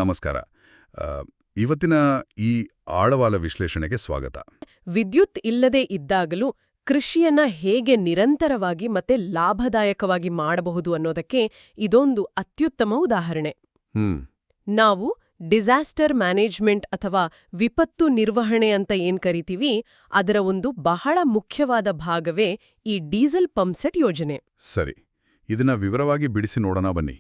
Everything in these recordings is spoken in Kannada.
ನಮಸ್ಕಾರ. ಆ, ಇವತ್ತಿನ ಈ ಆಳವಾದ ವಿಶ್ಲೇಷಣೆಗೆ ಸ್ವಾಗತ. ವಿದ್ಯುತ್ ಇಲ್ಲದೇ ಇದ್ದಾಗಲೂ ಕೃಷಿಯನ್ನ ಹೇಗೆ ನಿರಂತರವಾಗಿ ಮತ್ತೆ ಲಾಭದಾಯಕವಾಗಿ ಮಾಡಬಹುದು ಅನ್ನೋದಕ್ಕೆ ಇದೊಂದು ಅತ್ಯುತ್ತಮ ಉದಾಹರಣೆ. ನಾವು ಡಿಸಾಸ್ಟರ್ ಮ್ಯಾನೇಜ್ಮೆಂಟ್ ಅಥವಾ ವಿಪತ್ತು ನಿರ್ವಹಣೆ ಅಂತ ಏನ್ ಕರಿತೀವಿ, ಅದರ ಒಂದು ಬಹಳ ಮುಖ್ಯವಾದ ಭಾಗವೇ ಈ ಡೀಸೆಲ್ ಪಂಪ್ಸೆಟ್ ಯೋಜನೆ. ಸರಿ, ಇದನ್ನ ವಿವರವಾಗಿ ಬಿಡಿಸಿ ನೋಡೋಣ ಬನ್ನಿ.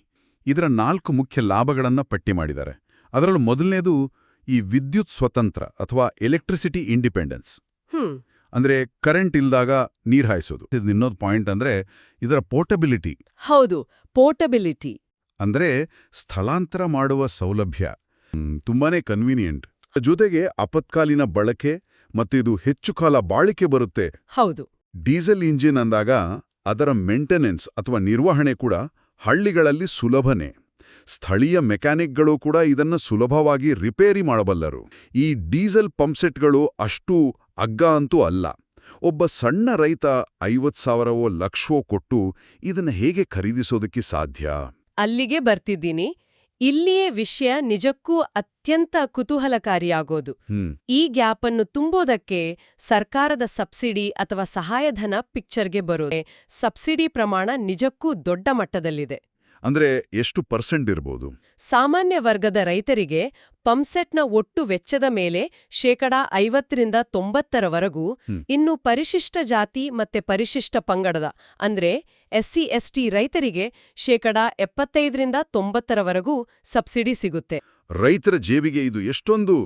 ಇದರ 4 ಮುಖ್ಯ ಲಾಭಗಳನ್ನ ಪಟ್ಟಿ ಮಾಡಿದ್ದಾರೆ. ಅದರಲ್ಲೂ ಮೊದಲನೇದು ಈ ವಿದ್ಯುತ್ ಸ್ವತಂತ್ರ ಅಥವಾ ಎಲೆಕ್ಟ್ರಿಸಿಟಿ ಇಂಡಿಪೆಂಡೆನ್ಸ್. ಅಂದ್ರೆ ಕರೆಂಟ್ ಇಲ್ದಾಗ ನೀರ್ ಹಾಯಿಸೋದು. ಇನ್ನೊಂದು ಪಾಯಿಂಟ್ ಅಂದ್ರೆ ಇದರ ಪೋರ್ಟಬಿಲಿಟಿ. ಹೌದು, ಪೋರ್ಟಬಿಲಿಟಿ ಅಂದ್ರೆ ಸ್ಥಳಾಂತರ ಮಾಡುವ ಸೌಲಭ್ಯ. ತುಂಬಾನೇ ಕನ್ವೀನಿಯೆಂಟ್. ಜೊತೆಗೆ ಆಪತ್ಕಾಲೀನ ಬಳಕೆ ಮತ್ತು ಇದು ಹೆಚ್ಚು ಕಾಲ ಬಾಳಿಕೆ ಬರುತ್ತೆ. ಹೌದು. ಡೀಸೆಲ್ ಇಂಜಿನ್ ಅಂದಾಗ ಅದರ ಮೇಂಟೆನೆನ್ಸ್ ಅಥವಾ ನಿರ್ವಹಣೆ ಕೂಡ ಹಳ್ಳಿಗಳಲ್ಲಿ ಸುಲಭನೇ. ಸ್ಥಳೀಯ ಮೆಕ್ಯಾನಿಕ್ಗಳು ಕೂಡ ಇದನ್ನ ಸುಲಭವಾಗಿ ರಿಪೇರಿ ಮಾಡಬಲ್ಲರು. ಈ ಡೀಸೆಲ್ ಪಂಪ್ಸೆಟ್ಗಳು ಅಷ್ಟು ಅಗ್ಗ ಅಂತೂ ಅಲ್ಲ. ಒಬ್ಬ ಸಣ್ಣ ರೈತ 50,000ವೋ ಲಕ್ಷವೋ ಕೊಟ್ಟು ಇದನ್ನ ಹೇಗೆ ಖರೀದಿಸೋದಕ್ಕೆ ಸಾಧ್ಯ? ಅಲ್ಲಿಗೆ ಬರ್ತಿದ್ದೀನಿ. ಇಲ್ಲಿಯೇ ವಿಷಯ ನಿಜಕ್ಕೂ ಅತ್ಯಂತ ಕುತೂಹಲಕಾರಿಯಾಗೋದು. ಈ ಗ್ಯಾಪನ್ನು ತುಂಬೋದಕ್ಕೆ ಸರ್ಕಾರದ ಸಬ್ಸಿಡಿ ಅಥವಾ ಸಹಾಯಧನ ಪಿಕ್ಚರ್ಗೆ ಬರೋದೆ. ಸಬ್ಸಿಡಿ ಪ್ರಮಾಣ ನಿಜಕ್ಕೂ ದೊಡ್ಡ ಮಟ್ಟದಲ್ಲಿದೆ. ಅಂದ್ರೆ ಎಷ್ಟು % ಇರ್ಬೋದು? ಸಾಮಾನ್ಯ ವರ್ಗದ ರೈತರಿಗೆ ಪಂಪ್ಸೆಟ್ನ ಒಟ್ಟು ವೆಚ್ಚದ ಮೇಲೆ 50% 90% ಇನ್ನು ಪರಿಶಿಷ್ಟ ಜಾತಿ ಮತ್ತೆ ಪರಿಶಿಷ್ಟ ಪಂಗಡದ ಅಂದ್ರೆ SC/ST ರೈತರಿಗೆ 75% 90% ಸಬ್ಸಿಡಿ ಸಿಗುತ್ತೆ. ರೈತರ ಜೇಬಿಗೆ ಇದು ಎಷ್ಟೊಂದು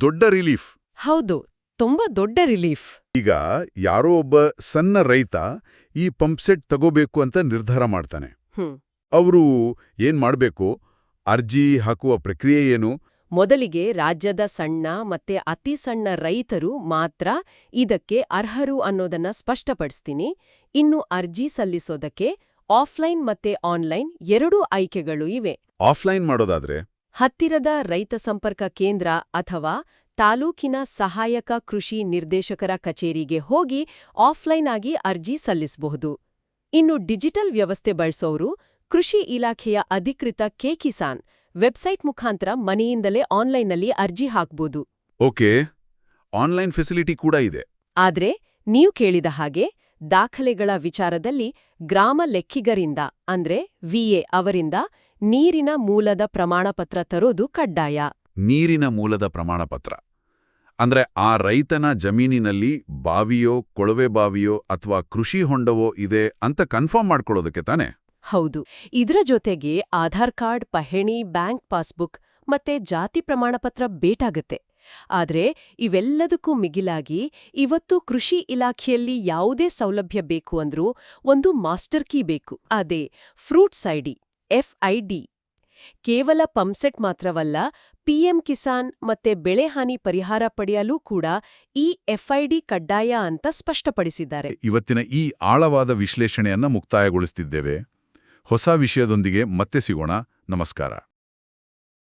ದೊಡ್ಡ ರಿಲೀಫ್. ಹೌದು, ತುಂಬಾ ದೊಡ್ಡ ರಿಲೀಫ್. ಈಗ ಯಾರೋ ಒಬ್ಬ ಸಣ್ಣ ರೈತ ಈ ಪಂಪ್ಸೆಟ್ ತಗೋಬೇಕು ಅಂತ ನಿರ್ಧಾರ ಮಾಡ್ತಾನೆ. ಅವರು ಏನ್ ಮಾಡ್ಬೇಕು? ಅರ್ಜಿ ಹಾಕುವ ಪ್ರಕ್ರಿಯೆ ಏನು? ಮೊದಲಿಗೆ ರಾಜ್ಯದ ಸಣ್ಣ ಮತ್ತೆ ಅತಿ ಸಣ್ಣ ರೈತರು ಮಾತ್ರ ಇದಕ್ಕೆ ಅರ್ಹರು ಅನ್ನೋದನ್ನ ಸ್ಪಷ್ಟಪಡಿಸ್ತೀನಿ. ಇನ್ನು ಅರ್ಜಿ ಸಲ್ಲಿಸೋದಕ್ಕೆ ಆಫ್ಲೈನ್ ಮತ್ತೆ ಆನ್ಲೈನ್ 2 ಆಯ್ಕೆಗಳು ಇವೆ. ಆಫ್ಲೈನ್ ಮಾಡೋದಾದ್ರೆ ಹತ್ತಿರದ ರೈತ ಸಂಪರ್ಕ ಕೇಂದ್ರ ಅಥವಾ ತಾಲೂಕಿನ ಸಹಾಯಕ ಕೃಷಿ ನಿರ್ದೇಶಕರ ಕಚೇರಿಗೆ ಹೋಗಿ ಆಫ್ಲೈನ್ ಆಗಿ ಅರ್ಜಿ ಸಲ್ಲಿಸಬಹುದು. ಇನ್ನು ಡಿಜಿಟಲ್ ವ್ಯವಸ್ಥೆ ಬಳಸೋರು ಕೃಷಿ ಇಲಾಖೆಯ ಅಧಿಕೃತ ಕಿಸಾನ್ ವೆಬ್ಸೈಟ್ ಮುಖಾಂತರ ಮನೆಯಿಂದಲೇ ಆನ್ಲೈನ್ನಲ್ಲಿ ಅರ್ಜಿ ಹಾಕ್ಬೋದು. ಓಕೆ, ಆನ್ಲೈನ್ ಫೆಸಿಲಿಟಿ ಕೂಡ ಇದೆ. ಆದ್ರೆ ನೀವು ಕೇಳಿದ ಹಾಗೆ ದಾಖಲೆಗಳ ವಿಚಾರದಲ್ಲಿ ಗ್ರಾಮ ಲೆಕ್ಕಿಗರಿಂದ ಅಂದ್ರೆ VA ಅವರಿಂದ ನೀರಿನ ಮೂಲದ ಪ್ರಮಾಣಪತ್ರ ತರೋದು ಕಡ್ಡಾಯ. ನೀರಿನ ಮೂಲದ ಪ್ರಮಾಣಪತ್ರ ಅಂದ್ರೆ ಆ ರೈತನ ಜಮೀನಿನಲ್ಲಿ ಬಾವಿಯೋ ಕೊಳವೆ ಬಾವಿಯೋ ಅಥವಾ ಕೃಷಿ ಹೊಂಡವೋ ಇದೆ ಅಂತ ಕನ್ಫರ್ಮ್ ಮಾಡ್ಕೊಳ್ಳೋದಕ್ಕೆ ತಾನೆ? ಹೌದು. ಇದರ ಜೊತೆಗೆ ಆಧಾರ್ ಕಾರ್ಡ್, ಪಹಣಿ, ಬ್ಯಾಂಕ್ ಪಾಸ್ಬುಕ್ ಮತ್ತೆ ಜಾತಿ ಪ್ರಮಾಣಪತ್ರ ಬೇಕಾಗತ್ತೆ. ಆದ್ರೆ ಇವೆಲ್ಲದಕ್ಕೂ ಮಿಗಿಲಾಗಿ ಇವತ್ತು ಕೃಷಿ ಇಲಾಖೆಯಲ್ಲಿ ಯಾವುದೇ ಸೌಲಭ್ಯ ಬೇಕು ಅಂದ್ರೂ ಒಂದು ಮಾಸ್ಟರ್ ಕೀ ಬೇಕು. ಅದೇ ಫ್ರೂಟ್ಸ್ ID FID. ಕೇವಲ ಪಂಪ್ಸೆಟ್ ಮಾತ್ರವಲ್ಲ, PM ಕಿಸಾನ್ ಮತ್ತೆ ಬೆಳೆಹಾನಿ ಪರಿಹಾರ ಪಡೆಯಲು ಕೂಡ ಈ FID ಕಡ್ಡಾಯ ಅಂತ ಸ್ಪಷ್ಟಪಡಿಸಿದ್ದಾರೆ. ಇವತ್ತಿನ ಈ ಆಳವಾದ ವಿಶ್ಲೇಷಣೆಯನ್ನ ಮುಕ್ತಾಯಗೊಳಿಸುತ್ತಿದ್ದೇವೆ. ಹೊಸ ವಿಷಯದೊಂದಿಗೆ ಮತ್ತೆ ಸಿಗೋಣ. ನಮಸ್ಕಾರ.